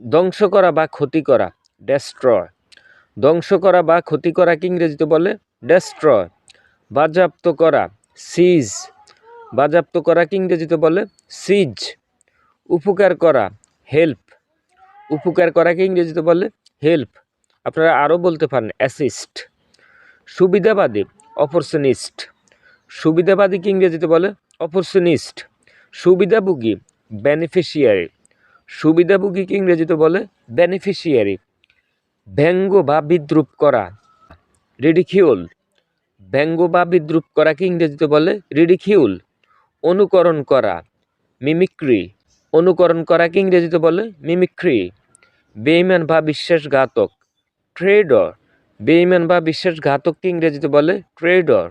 ধ্বংস করা বা ক্ষতি করা, ডেস্ট্রয়। ধ্বংস করা বা ক্ষতি করাকে ইংরেজিতে বলে ডেস্ট্রয়। বাজেয়াপ্ত করা, সিজ। বাজেয়াপ্ত করাকে ইংরেজিতে বলে সিজ। উপকার করা, হেল্প। উপকার করাকে ইংরেজিতে বলে হেল্প। আপনারা আরও বলতে পারেন অ্যাসিস্ট। সুবিধাবাদী, অপরচুনিস্ট। সুবিধাবাদীকে ইংরেজিতে বলে অপরচুনিস্ট। সুবিধাভোগী, বেনিফিশিয়ারি। সুবিধাভোগীকে ইংরেজিতে বলে বেনিফিশিয়ারি। ব্যঙ্গ বা বিদ্রূপ করা, রিডিকিউল। ব্যঙ্গ বা বিদ্রূপ করাকে ইংরেজিতে বলে রিডিকিউল। অনুকরণ করা, মিমিক্রি। অনুকরণ করাকে ইংরেজিতে বলে মিমিক্রি। বেঈমান বা বিশ্বাসঘাতক, ট্রেডর। বেঈমান বা বিশ্বাসঘাতককে ইংরেজিতে বলে ট্রেডর।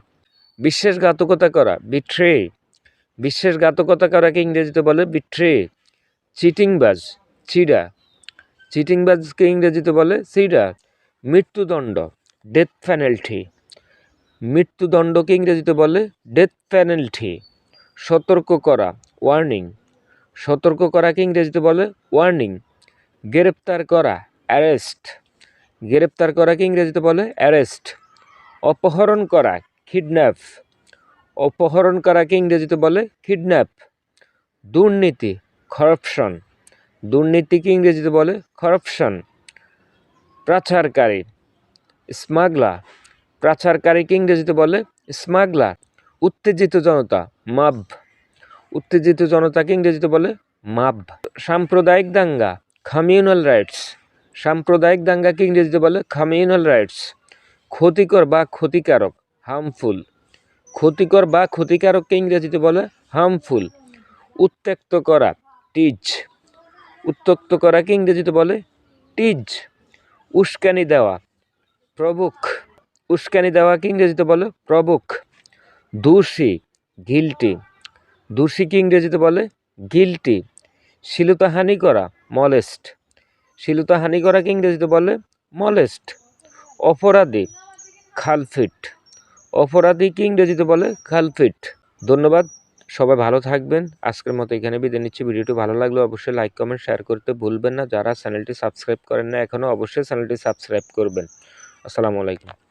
বিশ্বাসঘাতকতা করা, বিট্রে। বিশ্বাসঘাতকতা করাকে ইংরেজিতে বলে বিট্রে। চিটিংবাজ, চিডা। চিটিংবাজকে ইংরেজিতে বলে চিডার। মৃত্যুদণ্ড, ডেথ পেনাল্টি। মৃত্যুদণ্ডকে ইংরেজিতে বলে ডেথ পেনাল্টি। সতর্ক করা, ওয়ার্নিং। সতর্ক করাকে ইংরেজিতে বলে ওয়ার্নিং। গ্রেপ্তার করা, অ্যারেস্ট। গ্রেপ্তার করাকে ইংরেজিতে বলে অ্যারেস্ট। অপহরণ করা, কিডন্যাপ। অপহরণ করাকে ইংরেজিতে বলে কিডন্যাপ। দুর্নীতি, করাপশন। দুর্নীতিকে ইংরেজিতে বলে করাপশন। পাচারকারী, স্মাগলার। পাচারকারীকে ইংরেজিতে বলে স্মাগলার। উত্তেজিত জনতা, মাব। উত্তেজিত জনতাকে ইংরেজিতে বলে মাব। সাম্প্রদায়িক দাঙ্গা, কমিউনাল রাইটস। সাম্প্রদায়িক দাঙ্গাকে ইংরেজিতে বলে কমিউনাল রাইটস। ক্ষতিকর বা ক্ষতিকারক, হার্মফুল। ক্ষতিকর বা ক্ষতিকারককে ইংরেজিতে বলে হার্মফুল। উত্ত্যক্ত করা, টিজ। উত্ত্যক্ত করাকে ইংরেজিতে বলে টিজ। উস্কানি দেওয়া, প্রভোক। উস্কানি দেওয়াকে ইংরেজিতে বলে প্রভোক। দোষী, গিল্টি। দোষীকে ইংরেজিতে বলে গিল্টি। শ্লীলতাহানি করা, মলেস্ট। শ্লীলতাহানি করাকে ইংরেজিতে বলে মলেস্ট। অপরাধী, কালপ্রিট। অপরাধীকে ইংরেজিতে বলে কালপ্রিট। ধন্যবাদ, সবাই ভালো থাকবেন। আজকের মতো এখানে বিদায় নিচ্ছি। ভিডিওটি ভালো লাগলে অবশ্যই লাইক কমেন্ট শেয়ার করতে ভুলবেন না। যারা চ্যানেলটি সাবস্ক্রাইব করেন না এখনও, অবশ্যই চ্যানেলটি সাবস্ক্রাইব করবেন। আসসালামু আলাইকুম।